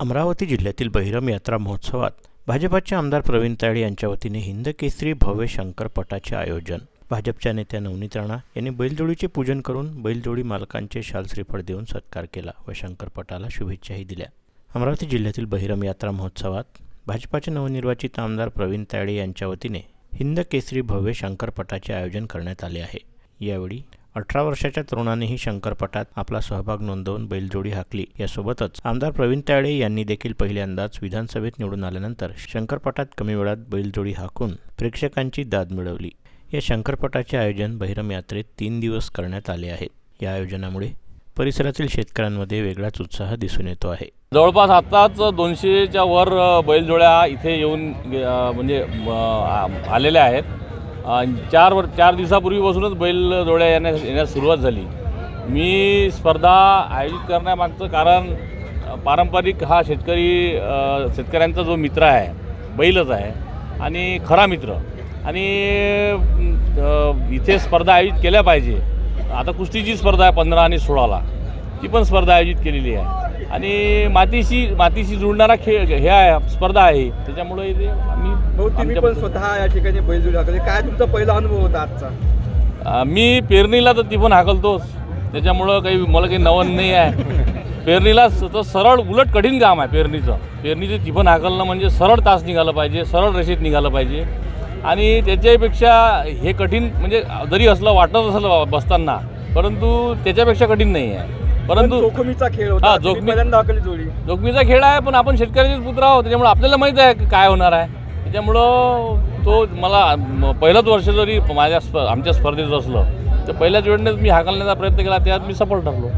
अमरावती जिल्ह्यातील बहिरम यात्रा महोत्सवात भाजपाचे आमदार प्रवीण तायडे यांच्या वतीने हिंद केसरी भव्य शंकरपटाचे आयोजन। भाजपच्या नेत्या नवनीत राणा यांनी बैलजोडीचे पूजन करून बैलजोडी मालकांचे शाल श्रीफळ देऊन सत्कार केला व शंकरपटाला शुभेच्छाही दिल्या। अमरावती जिल्ह्यातील बहिरम यात्रा महोत्सवात भाजपाचे नवनिर्वाचित आमदार प्रवीण तायडे यांच्या वतीने हिंद केसरी भव्य शंकरपटाचे आयोजन करण्यात आले आहे। यावेळी 18 वर्षाच्या तरुणानेही शंकरपटात आपला सहभाग नोंदवून बैलजोडी हाकली। यासोबतच आमदार प्रवीण तायडे यांनी देखील पहिल्यांदाच विधानसभेत निवडून आल्यानंतर शंकरपटात कमी वेळात बैलजोडी हाकून प्रेक्षकांची दाद मिळवली। या शंकरपटाचे आयोजन बहिरम यात्रेत 3 दिवस करण्यात आले आहे। या आयोजनामुळे परिसरातील शेतकऱ्यांमध्ये वेगळाच उत्साह दिसून येतो आहे। जवळपास आताच 200च्या वर बैलजोड्या इथे येऊन आलेल्या आहेत। 4 दिवसापूर्वीपासूनच बैलजोड्या येण्यास सुरुवात झाली। मी स्पर्धा आयोजित करण्यामागचं कारण पारंपरिक हा शेतकऱ्यांचा जो मित्र आहे बैलच आहे आणि खरा मित्र, आणि इथे स्पर्धा आयोजित केल्या पाहिजे। आता कुस्तीची स्पर्धा आहे 15 आणि 16ला, ती पण स्पर्धा आयोजित केलेली आहे आणि मातीशी जुळणारा खेळ हे आहे, स्पर्धा आहे। त्याच्यामुळे इथे तुम्ही पण स्वतः या ठिकाणी बैलजोडी हाकली, काय तुमचा पहिला अनुभव होता आजचा? मी पेरणीला तर ती पण हाकलतोच, त्याच्यामुळं मला काही नवं नाही आहे। पेरणीला तर सरळ उलट कठीण काम आहे पेरणीचं ती पण हाकलणं म्हणजे सरळ तास निघालं पाहिजे, सरळ रेषेत निघालं पाहिजे, आणि त्याच्यापेक्षा हे कठीण म्हणजे जरी असलं वाटत असलं बसताना, परंतु त्याच्यापेक्षा कठीण नाही आहे। परंतु जोखमीचा खेळ होता, जोखमीचा खेळ आहे, पण आपण शेतकऱ्याचेच पुत्र आहोत, त्याच्यामुळे आपल्याला माहीत आहे काय होणार आहे। त्याच्यामुळं तो मला पहिलंच वर्ष जरी आमच्या स्पर्धेत असलं तर पहिल्याच वेळेस मी हाकलण्याचा प्रयत्न केला, त्यात मी सफल ठरलो।